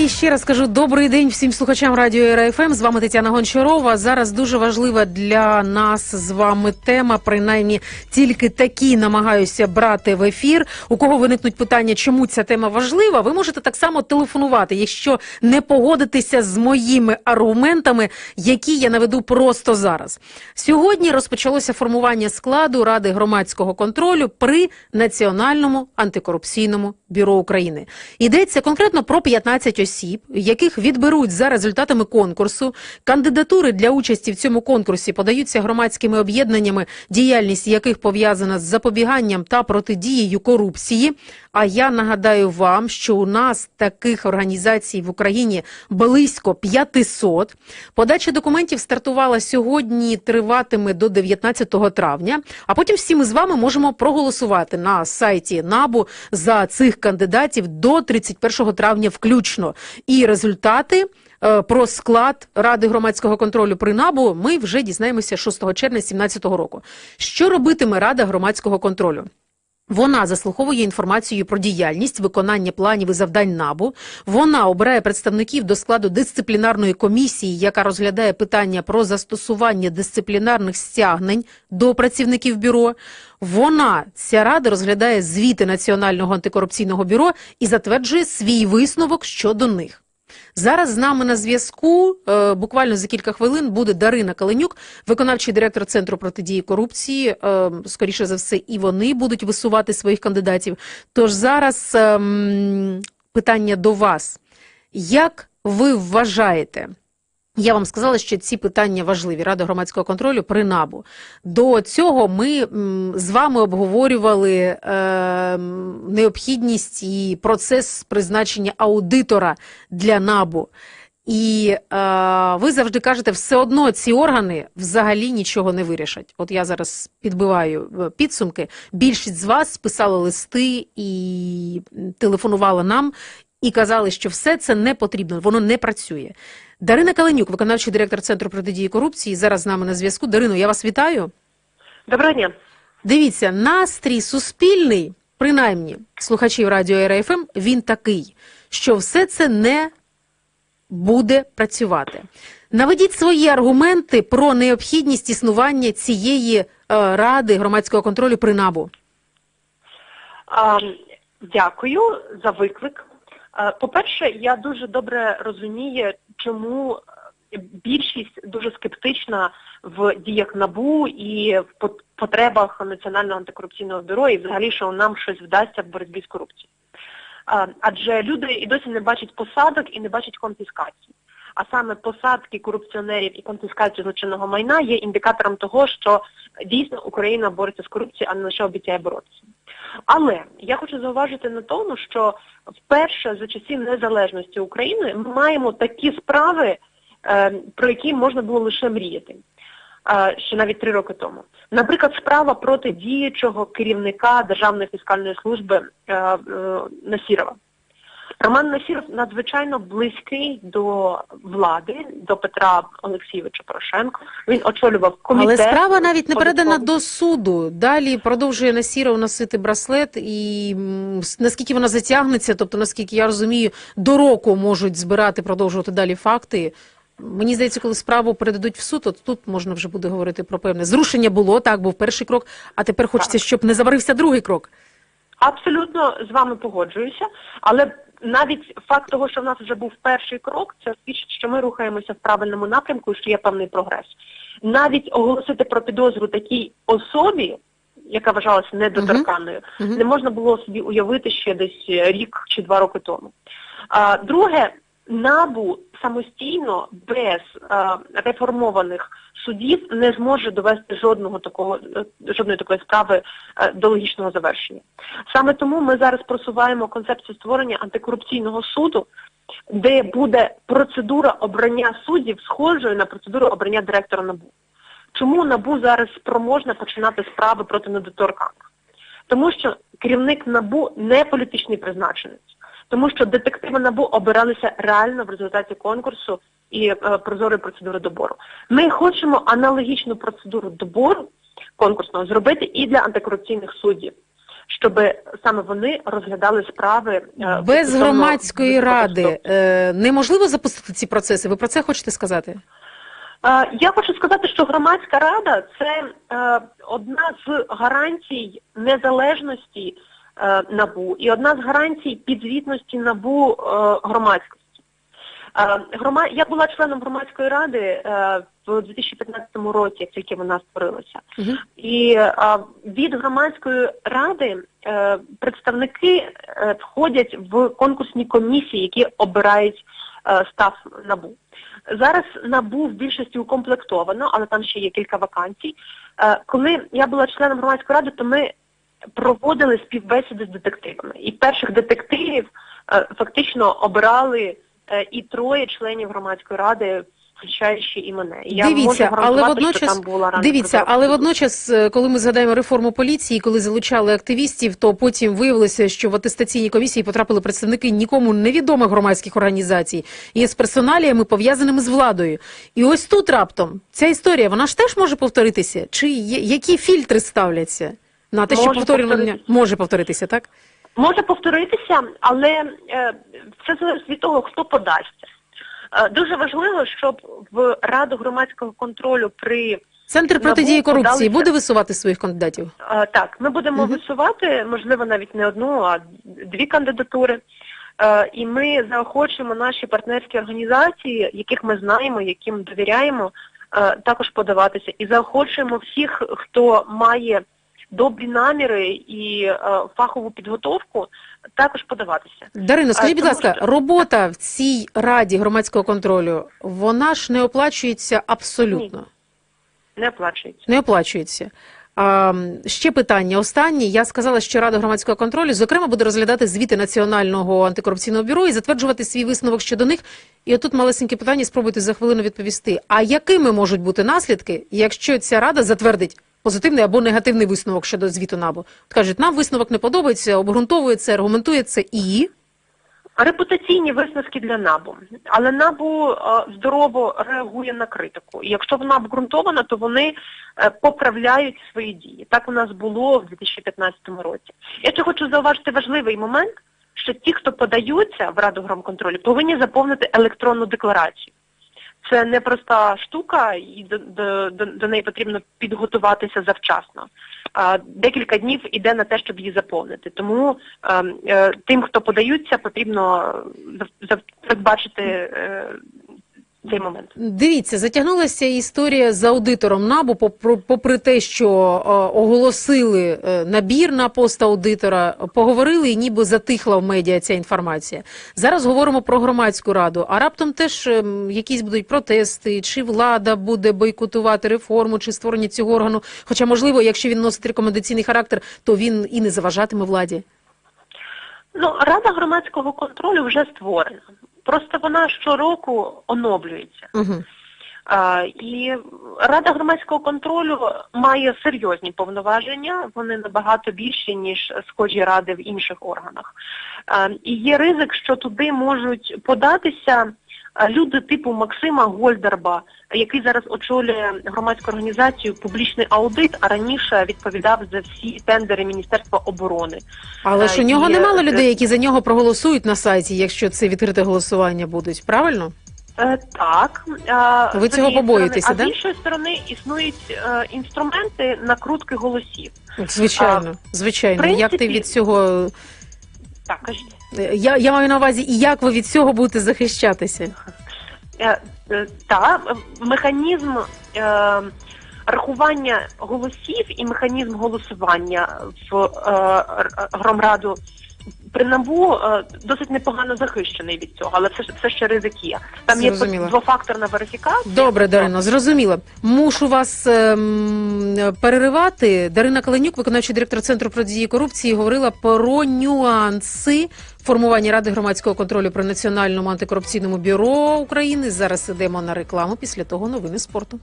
ще раз кажу добрий день всім слухачам радіо РФМ. З вами Тетяна Гончарова. Зараз дуже важлива для нас з вами тема, принаймні тільки такі намагаюся брати в ефір. У кого виникнуть питання, чому ця тема важлива, ви можете так само телефонувати, якщо не погодитеся з моїми аргументами, які я наведу просто зараз. Сьогодні розпочалося формування складу Ради громадського контролю при Національному антикорупційному бюро України. Йдеться конкретно про 15 осіб, яких відберуть за результатами конкурсу. Кандидатури для участі в цьому конкурсі подаються громадськими об'єднаннями, діяльність яких пов'язана з запобіганням та протидією корупції. А я нагадаю вам, що у нас таких організацій в Україні близько 500. Подача документів стартувала сьогодні, триватиме до 19 травня. А потім всі ми з вами можемо проголосувати на сайті НАБУ за цих кандидатів до 31 травня включно. І результати про склад Ради громадського контролю при НАБУ ми вже дізнаємося 6 червня 2017 року. Що робитиме Рада громадського контролю? Вона заслуховує інформацію про діяльність, виконання планів і завдань НАБУ. Вона обирає представників до складу дисциплінарної комісії, яка розглядає питання про застосування дисциплінарних стягнень до працівників бюро. Ця рада, розглядає звіти Національного антикорупційного бюро і затверджує свій висновок щодо них. Зараз з нами на зв'язку, буквально за кілька хвилин, буде Дарина Каленюк, виконавчий директор Центру протидії корупції. Скоріше за все, і вони будуть висувати своїх кандидатів. Тож зараз питання до вас. Як ви вважаєте, я вам сказала, що ці питання важливі, Рада громадського контролю при НАБУ. До цього ми з вами обговорювали необхідність і процес призначення аудитора для НАБУ. І ви завжди кажете, все одно ці органи взагалі нічого не вирішать. От я зараз підбиваю підсумки. Більшість з вас писали листи і телефонували нам, і казали, що все це не потрібно, воно не працює. Дарина Каленюк, виконавчий директор Центру протидії корупції, зараз з нами на зв'язку. Дарино, я вас вітаю. Доброго дня. Дивіться, настрій суспільний, принаймні слухачів радіо РФМ, він такий, що все це не буде працювати. Наведіть свої аргументи про необхідність існування цієї Ради громадського контролю при НАБУ. Дякую за виклик. По-перше, я дуже добре розумію, чому більшість дуже скептична в діях НАБУ і в потребах Національного антикорупційного бюро і взагалі, що нам щось вдасться в боротьбі з корупцією. Адже люди і досі не бачать посадок і не бачать конфіскації. А саме посадки корупціонерів і конфіскацію злочинного майна є індикатором того, що дійсно Україна бореться з корупцією, а не лише обіцяє боротися. Але я хочу зауважити на тому, що вперше за часів незалежності України ми маємо такі справи, про які можна було лише мріяти, ще навіть 3 роки тому. Наприклад, справа проти діючого керівника Державної фіскальної служби Насірова. Роман Насіров надзвичайно близький до влади, до Петра Олексійовича Порошенка. Він очолював комітет. Але справа навіть не передана до суду. Далі продовжує Насіров носити браслет і наскільки вона затягнеться, тобто наскільки я розумію, до року можуть збирати, продовжувати далі факти. Мені здається, коли справу передадуть в суд, от тут можна вже буде говорити про певне зрушення було, так, був перший крок, а тепер хочеться, щоб не заварився другий крок. Абсолютно з вами погоджуюся, але навіть факт того, що в нас вже був перший крок, це свідчить, що ми рухаємося в правильному напрямку і що є певний прогрес. Навіть оголосити про підозру такій особі, яка вважалася недоторканною, не можна було собі уявити ще десь рік чи 2 роки тому. Друге, НАБУ самостійно, без реформованих судів, не зможе довести жодної такої справи до логічного завершення. Саме тому ми зараз просуваємо концепцію створення антикорупційного суду, де буде процедура обрання суддів схожою на процедуру обрання директора НАБУ. Чому НАБУ зараз спроможна починати справи проти недоторканних? Тому що керівник НАБУ не політичний призначенець. Тому що детективи НАБУ обиралися реально в результаті конкурсу і прозорої процедури добору. Ми хочемо аналогічну процедуру добору конкурсного зробити і для антикорупційних суддів. щоб саме вони розглядали справи без стосовно громадської ради високих неможливо запустити ці процеси? Ви про це хочете сказати? Я хочу сказати, що громадська рада – це одна з гарантій незалежності НАБУ і одна з гарантій підзвітності НАБУ громадськості. Я була членом громадської ради в 2015 році, як тільки вона створилася. І від громадської ради представники входять в конкурсні комісії, які обирають став НАБУ. Зараз НАБУ в більшості укомплектовано, але там ще є кілька вакансій. Коли я була членом громадської ради, то ми проводили співбесіди з детективами. І перших детективів фактично обирали і 3 членів громадської ради, включаючи і мене. І я можу гарантувати, що там була рада. Дивіться, але водночас, коли ми згадаємо реформу поліції, коли залучали активістів, то потім виявилося, що в атестаційні комісії потрапили представники нікому невідомих громадських організацій і з персоналіями, пов'язаними з владою. І ось тут раптом ця історія, вона ж теж може повторитися? Чи які фільтри ставляться на те, що повторення може повторитися, так? Може повторитися, але це залежить від того, хто подасться. Дуже важливо, щоб в Раду громадського контролю при Центр протидії корупції буде висувати своїх кандидатів? Так, ми будемо висувати, можливо, навіть не одну, а 2 кандидатури. І ми заохочуємо наші партнерські організації, яких ми знаємо, яким довіряємо, також подаватися. І заохочуємо всіх, хто має добрі наміри і фахову підготовку, також подаватися. Дарино, скажіть, будь ласка, робота в цій Раді громадського контролю, вона ж не оплачується абсолютно? Ні, не оплачується. Не оплачується. Ще питання останнє. Я сказала, що Рада громадського контролю, зокрема, буде розглядати звіти Національного антикорупційного бюро і затверджувати свій висновок щодо них. І отут малесеньке питання, спробуйте за хвилину відповісти. А якими можуть бути наслідки, якщо ця Рада затвердить позитивний або негативний висновок щодо звіту НАБУ? От кажуть, нам висновок не подобається, обґрунтовує це, аргументує це і... Репутаційні висновки для НАБУ. Але НАБУ здорово реагує на критику. І якщо вона обґрунтована, то вони поправляють свої дії. Так у нас було в 2015 році. Я ще хочу зауважити важливий момент, що ті, хто подаються в Раду громконтролю, повинні заповнити електронну декларацію. Це не проста штука, і до неї потрібно підготуватися завчасно. Декілька днів іде на те, щоб її заповнити. Тому тим, хто подаються, потрібно передбачити цей момент. Дивіться, затягнулася історія з аудитором НАБУ, попри те, що оголосили набір на пост аудитора, поговорили і ніби затихла в медіа ця інформація. Зараз говоримо про громадську раду, а раптом теж якісь будуть протести, чи влада буде бойкотувати реформу, чи створення цього органу. Хоча, можливо, якщо він носить рекомендаційний характер, то він і не заважатиме владі. Рада громадського контролю вже створена. Просто вона щороку оновлюється. І Рада громадського контролю має серйозні повноваження, вони набагато більші, ніж схожі ради в інших органах. І є ризик, що туди можуть податися люди типу Максима Гольдерба, який зараз очолює громадську організацію «Публічний аудит», а раніше відповідав за всі тендери Міністерства оборони. Але ж у нього немало людей, які за нього проголосують на сайті, якщо це відкрите голосування будуть, правильно? Так. Ви цього побоїтеся, так? А з іншої сторони існують інструменти накрутки голосів. Звичайно, звичайно. Принципі... Як ти від цього... Так, кажіть. Я маю на увазі, і як ви від цього будете захищатися? Так, механізм рахування голосів і механізм голосування в Громраду при НАБУ досить непогано захищений від цього, але це ще ризик є. Там є двофакторна верифікація. Добре, Дарино, зрозуміло. Мушу вас переривати. Дарина Каленюк, виконавчий директор Центру протидії корупції, говорила про нюанси формування Ради громадського контролю при Національному антикорупційному бюро України. Зараз ідемо на рекламу, після того новини спорту.